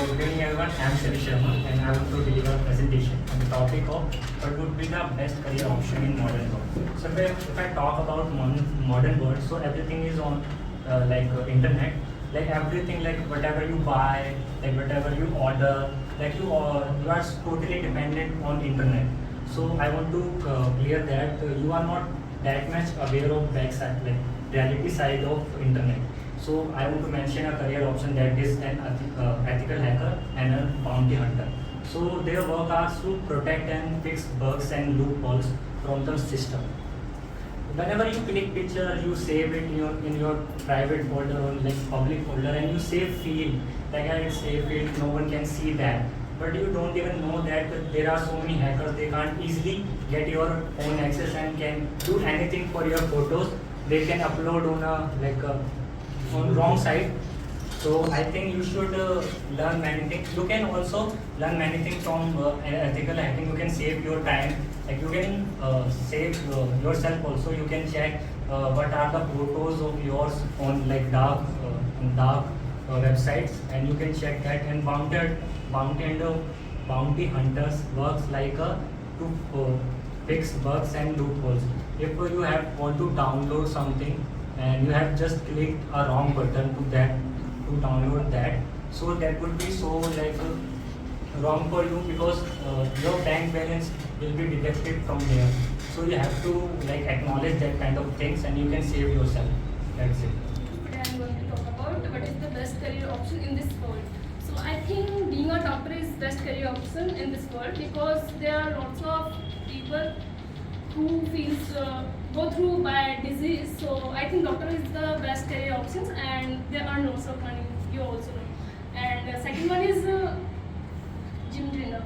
good evening everyone, I am Sri Sharma and I want to deliver a presentation on the topic of what would be the best career option in modern world. So if I talk about modern world, so everything is on internet, like everything, like whatever you buy, like whatever you order, like you are totally dependent on internet. So I want to clear that you are not that much aware of backside, like reality side of internet. So I want to mention a career option that is an ethical hacker and a bounty hunter. So their work is to protect and fix bugs and loopholes from the system. Whenever you click picture, you save it in your private folder or like public folder, and you save field. Like I save field, no one can see that. But you don't even know that there are so many hackers. They can't easily get your own access and can do anything for your photos. They can upload on on wrong side. So I think you should learn many things. You can also learn many things from ethical hacking. You can save your time. Like you can save yourself also. You can check what are the photos of yours on like dark websites, and you can check that. And bounty hunters works like to fix bugs and loopholes. If you have want to download something and you have just clicked a wrong button to download that, so that would be so wrong for you, because your bank balance will be deducted from there. So you have to like acknowledge that kind of things, and you can save yourself. That's it. Today I am going to talk about what is the best career option in this world. So I think being a doctor is best career option in this world, because there are lots of people who go through by disease. So I think doctor is the best career options, and they earn lots of money. You also know. And second one is gym trainer.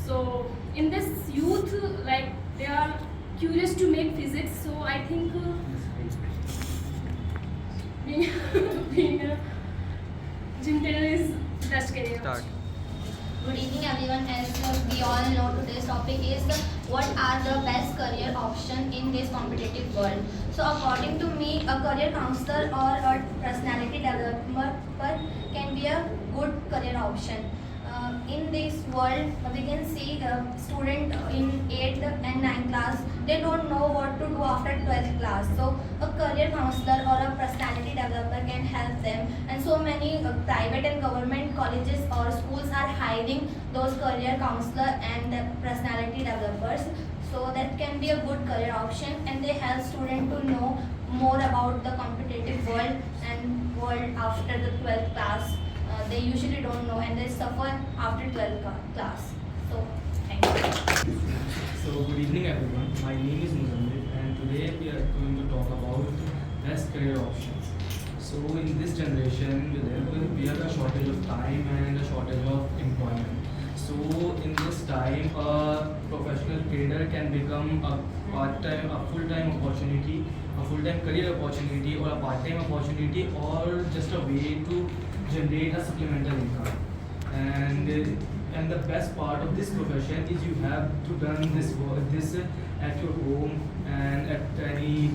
So in this youth, like they are curious to make physics. So I think being a gym trainer is best career option. Good evening everyone. As we all know, today's topic is what are the best career option in this competitive world. So according to me, a career counselor or a personality developer can be a good career option. In this world, we can see student in 8th and 9th class, they don't know what to do after 12th class. So a career counselor or a personality developer can help them. And so many private and government colleges or schools are hiring those career counselor and personality developers. So that can be a good career option, and they help students to know more about the competitive world and world after the 12th class. They usually don't know, and they suffer after 12th class. So, thank you. So, good evening everyone. My name is Muzammil, and today we are going to talk about best career options. So, in this generation, we have a shortage of time and a shortage of employment. So, in this time, a professional trader can become a part-time, a full-time opportunity, a full-time career opportunity, or a part-time opportunity, or just a way to generate a supplemental income. And the best part of this profession is you have to done this at your home and at any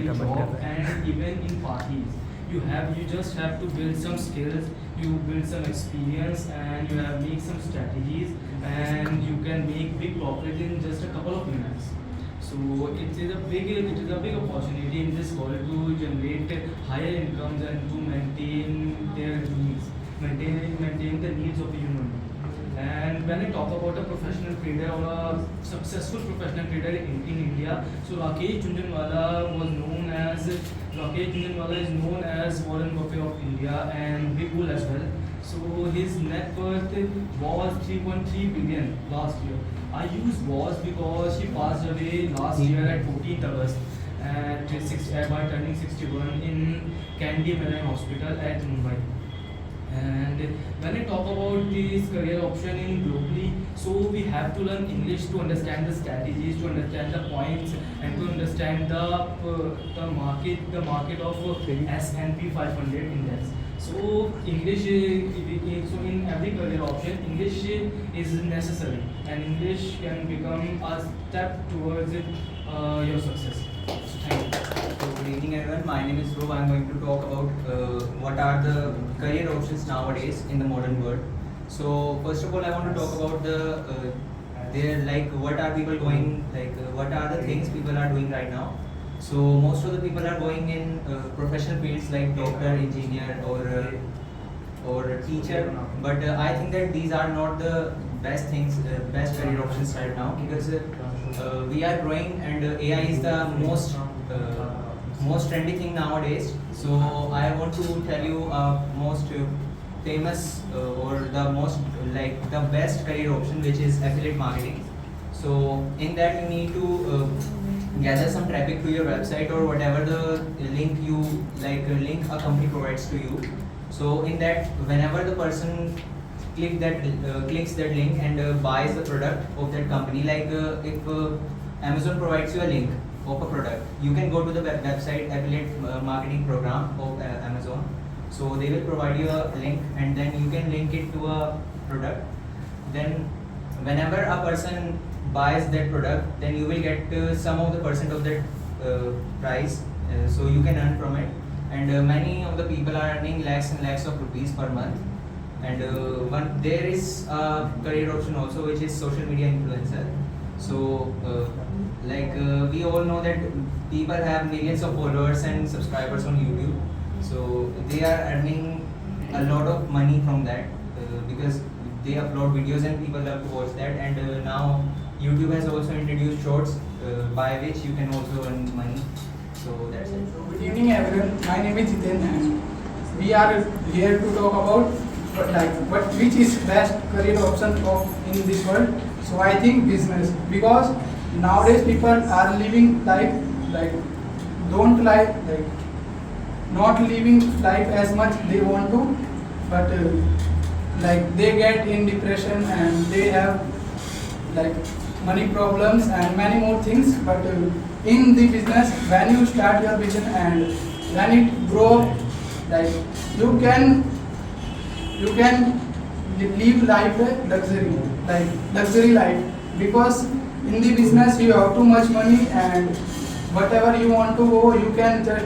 job and even in parties. You just have to build some skills, you build some experience, and you have make some strategies, and you can make big profit in just a couple of minutes. So it is a big opportunity in this world to generate higher incomes and to maintain their needs, maintain the needs of a human being. And when I talk about a professional trader or a successful professional trader in India, so Rakesh Jhunjhunwala is known as Warren Buffett of India and Big Bull as well. So his net worth was 3.3 billion last year. I use was because he passed away last year at 14th August by turning 61 in Candy Menon Hospital at Mumbai. And when I talk about this career option in globally, so we have to learn English to understand the strategies, to understand the points, and to understand the market of S&P 500 index. So English, so in every career option, English is necessary, and English can become a step towards your success. So thank you. Good evening everyone, my name is Dhruv. I am going to talk about what are the career options nowadays in the modern world. So first of all, I want to talk about their like what are people going what are the things people are doing right now. So most of the people are going in professional fields like doctor, engineer, or a teacher. But I think that these are not the best things, best career options right now, because we are growing and AI is the most trendy thing nowadays. So I want to tell you most famous or the most like the best career option, which is affiliate marketing. So in that you need to gather some traffic to your website or whatever the link you link a company provides to you. So in that, whenever the person clicks that link and buys the product of that company, like if Amazon provides you a link of a product, you can go to the website affiliate marketing program of Amazon. So they will provide you a link and then you can link it to a product. Then whenever a person buys that product, then you will get some of the percent of that price, so you can earn from it. And many of the people are earning lakhs and lakhs of rupees per month. And there is a career option also, which is social media influencer. So we all know that people have millions of followers and subscribers on YouTube. So they are earning a lot of money from that because they upload videos and people love to watch that. And now YouTube has also introduced shorts by which you can also earn money. So that's it. Good evening everyone, my name is Jiten and we are here to talk about which is best career option in this world. So I think business, because nowadays people are living life not living life as much they want to, but they get in depression and they have money problems and many more things. But in the business, when you start your business and when it grow, you can live life luxury life, because in the business you have too much money and whatever you want to go, you can just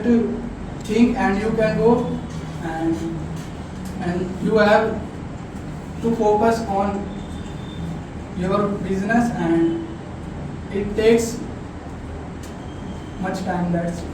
think and you can go, and you have to focus on your business and it takes much time. That's it.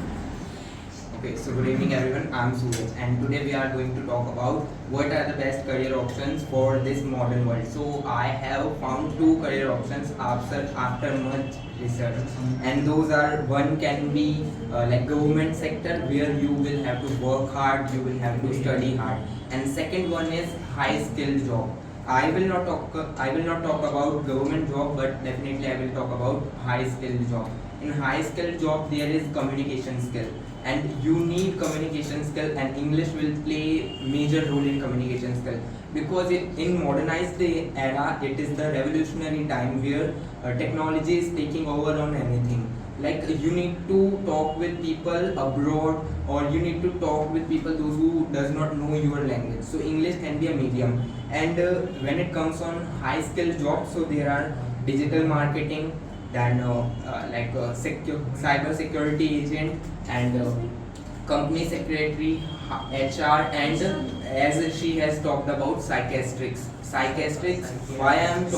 Okay, so good evening everyone, I'm Suraj and today we are going to talk about what are the best career options for this modern world. So I have found two career options after much research, and those are, one can be government sector where you will have to work hard, you will have to study hard, and second one is high skilled job. I will not talk about government job, but definitely I will talk about high skilled job. In high skilled job there is communication skill, and you need communication skill, and English will play major role in communication skill, because in modernized era it is the revolutionary time where technology is taking over on anything. Like you need to talk with people abroad, or you need to talk with people those who does not know your language, so English can be a medium. And when it comes on high skilled jobs, so there are digital marketing, then cyber security agent, and company secretary, HR, and as she has talked about psychiatrists. Why I am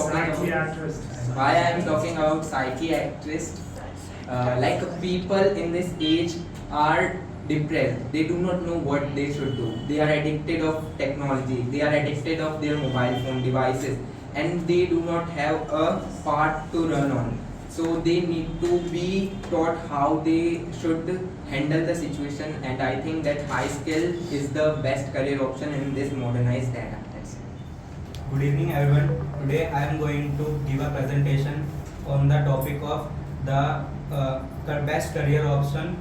talking about psychiatrists? People in this age are depressed. They do not know what they should do. They are addicted of technology. They are addicted of their mobile phone devices, and they do not have a path to run on. So they need to be taught how they should handle the situation, and I think that high skill is the best career option in this modernized era. Good evening everyone. Today I am going to give a presentation on the topic of the best career option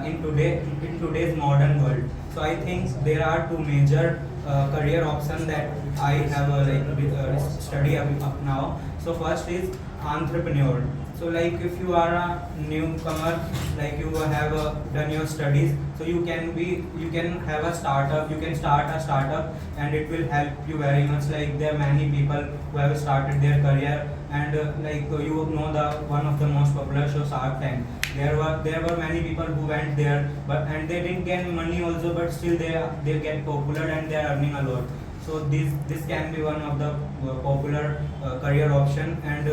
in today's modern world. So I think there are two major career options that I have studied up now. So first is entrepreneur. So if you are a newcomer, you have done your studies, so you can have a startup, you can start a startup, and it will help you very much. There are many people who have started their career, and you know the one of the most popular show, Shark Tank. There were many people who went there, and they didn't get money also, but still they get popular and they are earning a lot. So this can be one of the popular career option. And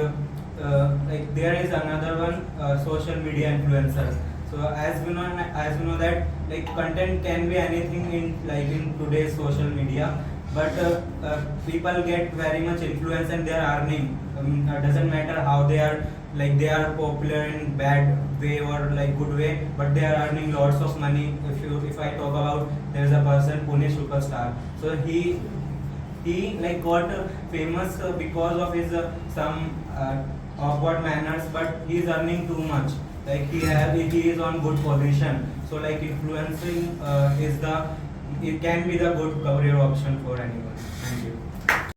like there is another one, social media influencers. So as we know that like content can be anything in today's social media, but people get very much influence and they are earning. Doesn't matter how they are popular in bad way or like good way, but they are earning lots of money. If I talk about, there is a person, Pune Superstar. So he like got famous because of his some awkward manners, but he is earning too much. Like he is on good position. So like influencing it can be the good career option for anyone. Thank you.